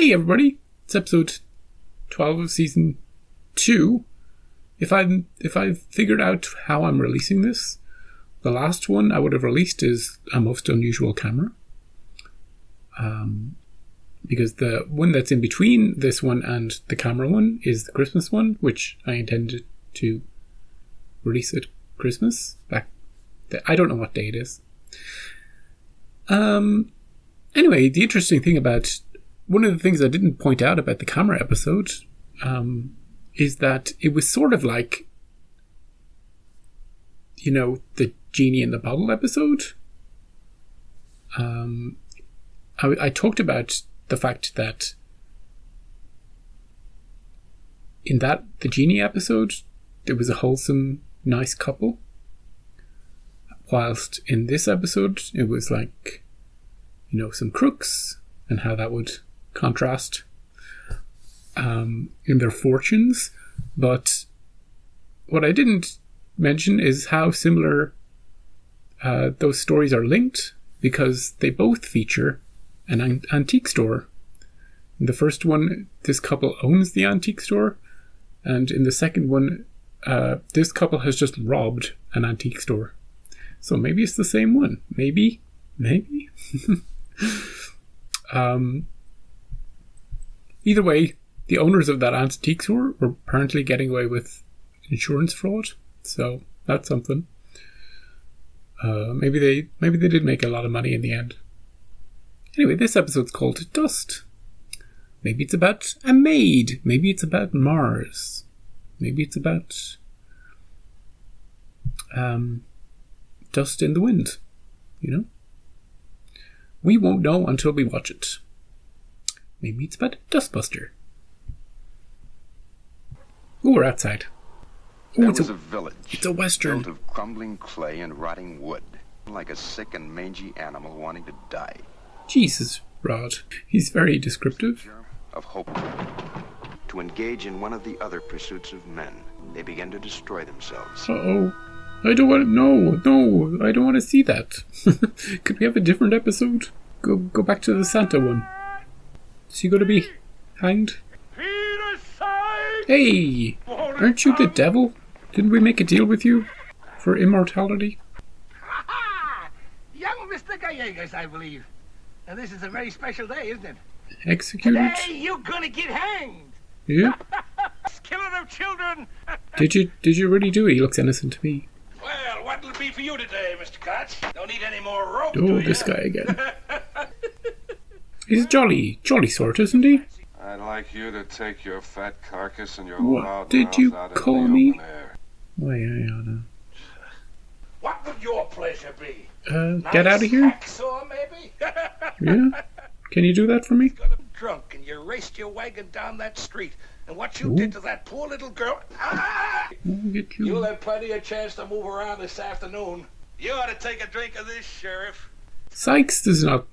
Hey everybody, it's episode 12 of season 2. If I've figured out how I'm releasing this, the last one I would have released is a most unusual camera. Because the one that's in between this one and the camera one is the Christmas one, which I intended to release at Christmas. I don't know what day it is. Anyway, the interesting thing about one of the things I didn't point out about the camera episode is that it was sort of like, you know, the Genie in the Bottle episode. I talked about the fact that in the Genie episode, there was a wholesome, nice couple. Whilst in this episode, it was like, you know, some crooks and how that would contrast in their fortunes. But what I didn't mention is how similar those stories are linked, because they both feature an antique store. In the first one, this couple owns the antique store, and in the second one, this couple has just robbed an antique store. So maybe it's the same one. Maybe. Either way, the owners of that antique store were apparently getting away with insurance fraud, so that's something. Maybe they did make a lot of money in the end. Anyway, this episode's called Dust. Maybe it's about a maid. Maybe it's about Mars. Maybe it's about dust in the wind, you know? We won't know until we watch it. Maybe it's about Dustbuster. Oh, we're outside. There was a village. It's a western. Built of crumbling clay and rotting wood, like a sick and mangy animal wanting to die. Jesus, Rod. He's very descriptive. Of hope. To engage in one of the other pursuits of men, they began to destroy themselves. Uh-oh. I don't want to... No, I don't want to see that. Could we have a different episode? Go back to the Santa one. Is he going to be hanged? Hey! Aren't you the devil? Didn't we make a deal with you for immortality? Young Mr. Gallegos, I believe. Now this is a very special day, isn't it? Executed? Today you're gonna get hanged! Yeah? Killing of children! Did you really do it? He looks innocent to me. Well, what'll it be for you today, Mr. Koch? Don't need any more rope, Oh, this guy again. He's jolly sort, isn't he? I'd like you to take your fat carcass and your What loud did mouth you out call into the me? open air. Why, Ayana. What would your pleasure be? Get out of here? Hacksaw, maybe? Yeah? Can you do that for me? Got him drunk and you raced your wagon down that street. And what you did to that poor little girl... Ah! Get you. You'll have plenty of chance to move around this afternoon. You ought to take a drink of this, Sheriff. Sykes does not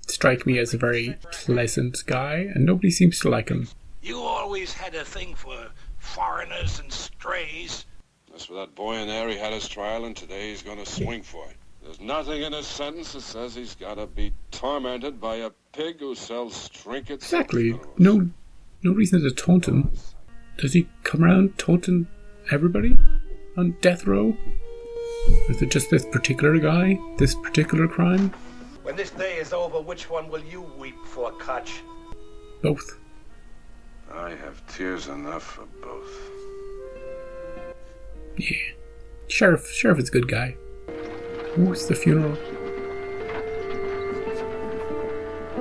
strike me as a very pleasant guy, and nobody seems to like him. You always had a thing for foreigners and strays. That's what that boy in there, he had his trial, and today he's going to swing for it. There's nothing in his sentence that says he's got to be tormented by a pig who sells trinkets. Exactly. No reason to taunt him. Does he come around taunting everybody on death row? Or is it just this particular guy? This particular crime? When this day is over, which one will you weep for, Koch? Both. I have tears enough for both. Yeah. Sheriff is a good guy. Ooh, it's the funeral.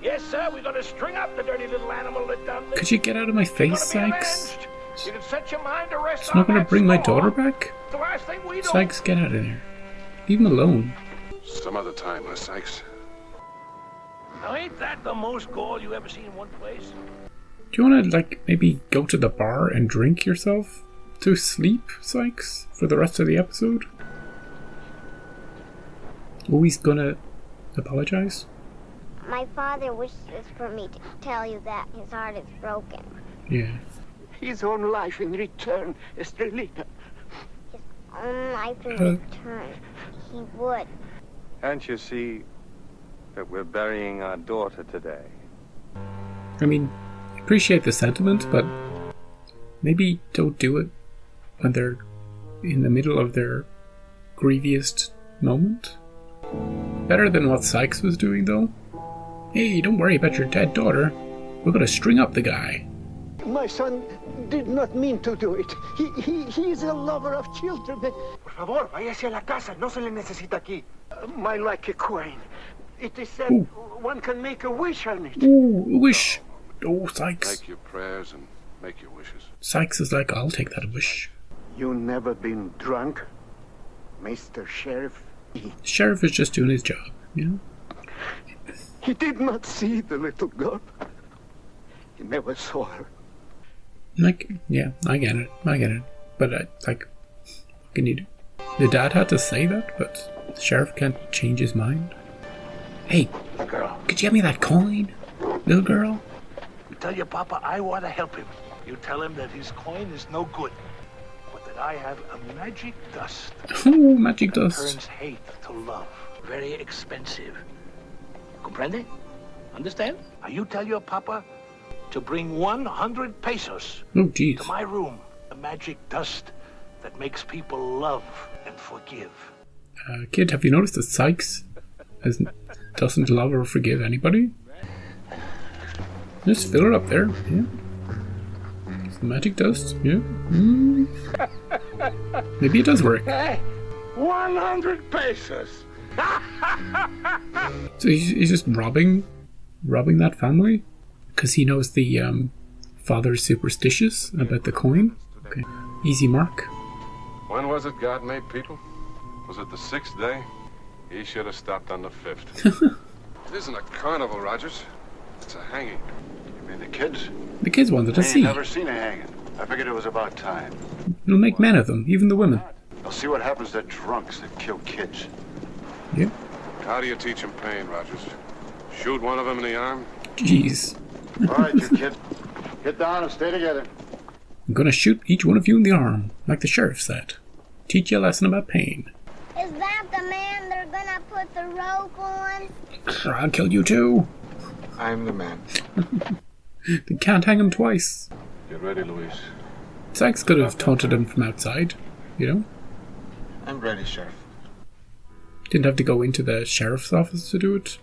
Yes, sir, we're gonna string up the dirty little animal that done this. Could you get out of my face, Sykes? You can set your mind to rest. It's not going to bring my daughter back? The last thing we do. Sykes, get out of there. Leave him alone. Some other time, huh, Sykes? Now, ain't that the most gall you ever seen in one place? Do you want to, maybe go to the bar and drink yourself to sleep, Sykes, for the rest of the episode? Oh, he's gonna apologize? My father wishes for me to tell you that his heart is broken. Yeah. His own life in return, Estrelita. His own life in return. He would. Can't you see that we're burying our daughter today? I mean, appreciate the sentiment, but maybe don't do it when they're in the middle of their grieviest moment. Better than what Sykes was doing, though. Hey, don't worry about your dead daughter. We're gonna string up the guy. My son did not mean to do it. He is a lover of children. Por favor, váyase a la casa. No se le necesita aquí. My lucky coin. It is said one can make a wish on it. Ooh, a wish. Oh, Sykes. Make your prayers and make your wishes. Sykes is like, I'll take that wish. You never been drunk, Mr. Sheriff? The sheriff is just doing his job, you know? He did not see the little girl. He never saw her. Like, yeah, I get it. But, like, what can you do? The dad had to say that, but the sheriff can't change his mind. Hey, Girl, could you get me that coin? Little girl? you tell your papa I want to help him. You tell him that his coin is no good, but that I have a magic dust. Ooh, magic dust. Turns hate to love. Very expensive. Comprende? Understand? Now you tell your papa to bring 100 pesos Oh, jeez. to my room. A magic dust that makes people love and forgive. Kid, have you noticed that Sykes doesn't love or forgive anybody? Just fill it up there, yeah. It's the magic dust, yeah. Maybe it does work. Hey, 100 pesos. So he's just robbing that family? Because he knows the father's superstitious about the coin? Okay, easy mark. When was it God made people? Was it the 6th day? He should have stopped on the 5th. It isn't a carnival, Rogers. It's a hanging. You mean the kids? The kids wanted to I ain't see. never seen a hanging. I figured it was about time. It'll make men of them, even the women. I'll see what happens to drunks that kill kids. Yeah. How do you teach them pain, Rogers? Shoot one of them in the arm? Jeez. All right, you kids. Get down and stay together. I'm gonna shoot each one of you in the arm, like the sheriff said. Teach you a lesson about pain. Is that the man they're gonna put the rope on? I'll kill you too. I'm the man. They can't hang him twice. Get ready, Luis. Sykes could have taunted him from outside, you know? I'm ready, Sheriff. Didn't have to go into the sheriff's office to do it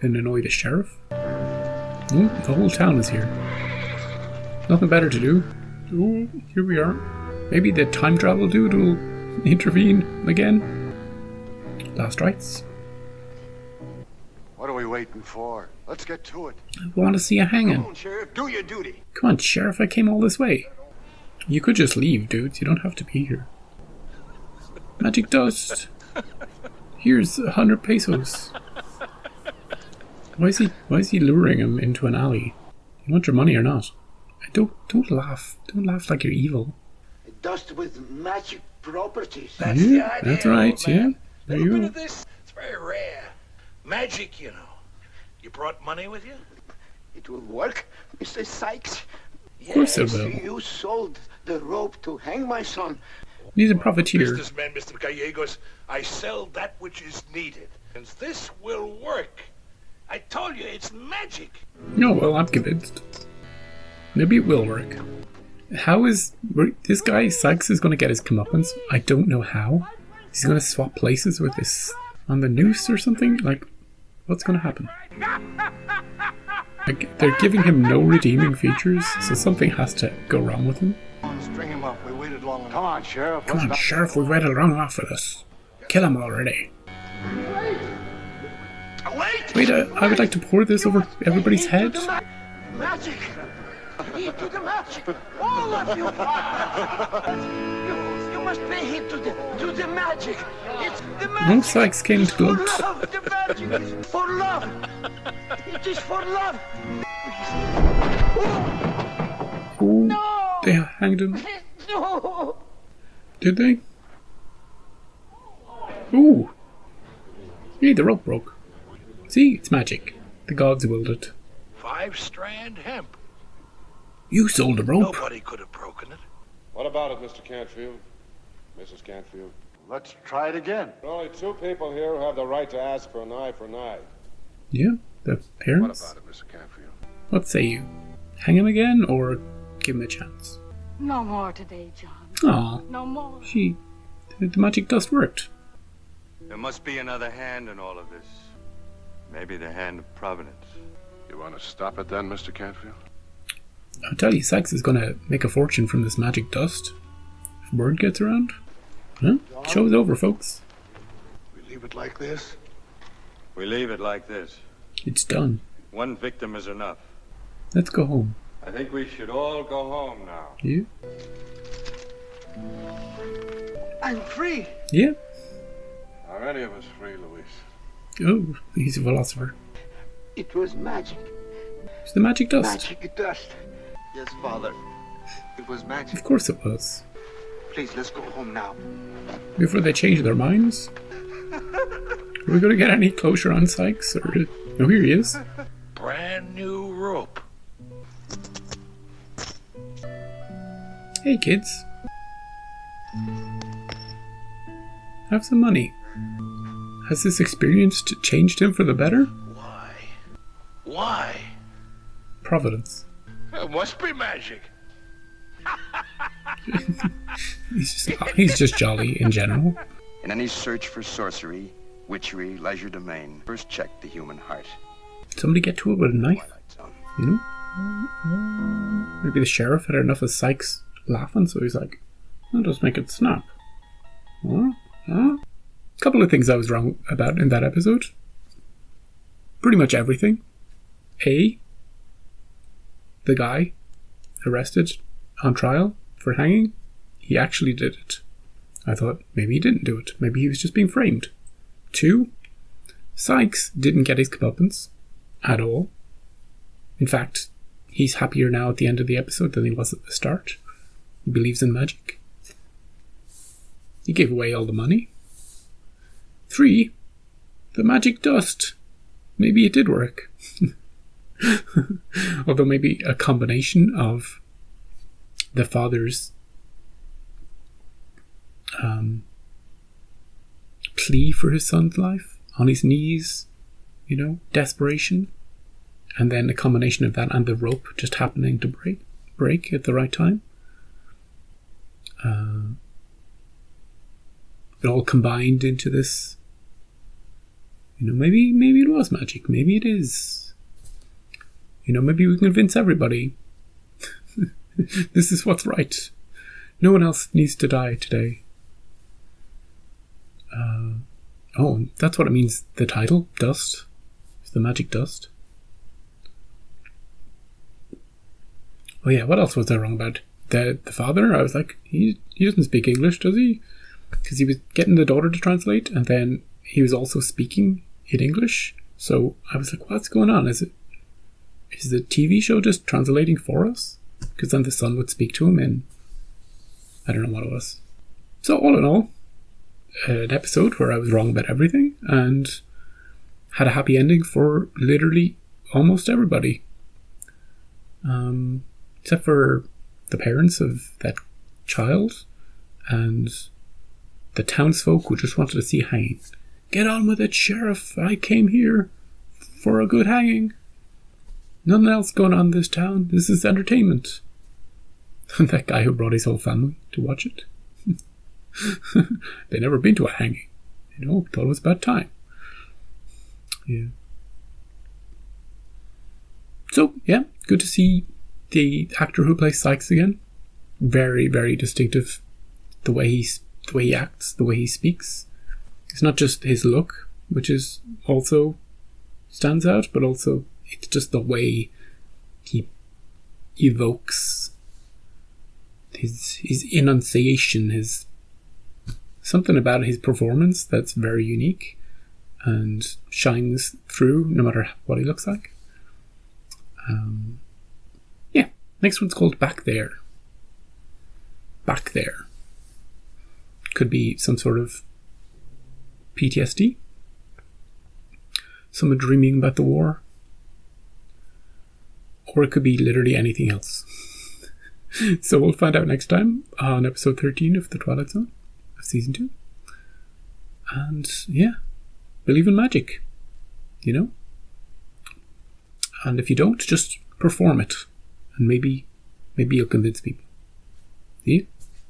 and annoy the sheriff. Oh, the whole town is here. Nothing better to do. Oh, here we are. Maybe the time travel dude will intervene again. Last rites. What are we waiting for? Let's get to it. I want to see a hanging. Come on, Sheriff. Do your duty. Come on, sheriff, I came all this way. You could just leave, dudes. You don't have to be here. Magic dust. Here's 100 pesos. Why is he luring him into an alley? You want your money or not? Don't laugh. Don't laugh like you're evil. Dust with magic properties. That's Yeah, the idea, that's right, old man. yeah. There A you little bit go. of this, it's very rare. Magic, you know. You brought money with you? It will work, Mr. Sykes. Of course it Yes, will. you sold the rope to hang my son. He's a profiteer. Businessman, Mr. Gallegos, I sell that which is needed. And this will work. I told you, it's magic. No, well, I'm convinced. Maybe it will work. How is this guy Sykes is going to get his comeuppance? I don't know how. He's going to swap places with this on the noose or something. Like, what's going to happen? Like, they're giving him no redeeming features, so something has to go wrong with him. String him up. We waited long enough. Come on, Sheriff. Come on, sheriff, we've waited long enough for this. Kill him already. Wait, I would like to pour this over everybody's head. Magic! To the magic! All of you! You must pay him to the magic! It's the magic! No, Sykes came to For gloat. love! The magic is for love! It is for love! Oh, they hanged him. No! Did they? Ooh. Hey, the rope broke. See, it's magic. The gods willed it. 5-strand hemp. You sold the rope. Nobody could have broken it. What about it, Mr. Canfield? Mrs. Canfield? Let's try it again. There are only 2 people here who have the right to ask for an eye for an eye. Yeah, the What parents. about it, Mr. Canfield? What say you? Hang him again or give him a chance? No more today, John. Aw, No more. the magic dust worked. There must be another hand in all of this. Maybe the hand of Providence. You want to stop it then, Mr. Canfield? I'll tell you, Sykes is going to make a fortune from this magic dust. If word gets around. Huh? Show's over, folks. We leave it like this? We leave it like this. It's done. One victim is enough. Let's go home. I think we should all go home now. You? I'm free. Yeah. Are any of us free, Luis? Oh, he's a philosopher. It was magic. It's the magic dust. Magic dust. Yes, Father. It was magic. Of course it was. Please, let's go home now. Before they change their minds. Are we going to get any closure on Sykes? Or... Oh, here he is. Brand new rope. Hey, kids. Have some money. Has this experience changed him for the better? Why? Why? Providence. It must be magic. He's just jolly in general. In any search for sorcery, witchery, legerdemain, first check the human heart. Somebody get to it with a knife, Twilight Zone. you know? Maybe the sheriff had enough of Sykes laughing, so he's like, I'll just make it snap. Huh? Huh? Couple of things I was wrong about in that episode. Pretty much everything. A, the guy arrested on trial for hanging, he actually did it. I thought maybe he didn't do it. Maybe he was just being framed. 2, Sykes didn't get his comeuppance at all. In fact, he's happier now at the end of the episode than he was at the start. He believes in magic. He gave away all the money. 3, the magic dust. Maybe it did work. Although maybe a combination of the father's plea for his son's life, on his knees, you know, desperation, and then a combination of that and the rope just happening to break at the right time. It all combined into this. You know, maybe it was magic. Maybe it is. You know, maybe we can convince everybody. This is what's right. No one else needs to die today. Oh, that's what it means. The title, Dust. It's the magic dust. Oh yeah, what else was I wrong about? The father, I was like, he doesn't speak English, does he? Because he was getting the daughter to translate, and then he was also speaking in English. So I was like, what's going on? Is the TV show just translating for us? Because then the son would speak to him in, I don't know what it was. So all in all, an episode where I was wrong about everything and had a happy ending for literally almost everybody. Except for the parents of that child and the townsfolk who just wanted to see hanging. Get on with it, Sheriff. I came here for a good hanging. Nothing else going on in this town. This is entertainment. And that guy who brought his whole family to watch it. They'd never been to a hanging. You know, thought it was about time. Yeah. So, yeah, good to see the actor who plays Sykes again. Very, very distinctive. The way he acts, the way he speaks. It's not just his look, which is also stands out, but also it's just the way he evokes his enunciation, his something about his performance that's very unique and shines through no matter what he looks like. Yeah, next one's called Back There. Back There. Could be some sort of PTSD. Someone dreaming about the war. Or it could be literally anything else. So we'll find out next time on episode 13 of The Twilight Zone of season 2. And yeah, believe in magic, you know? And if you don't, just perform it, and maybe you'll convince people. See?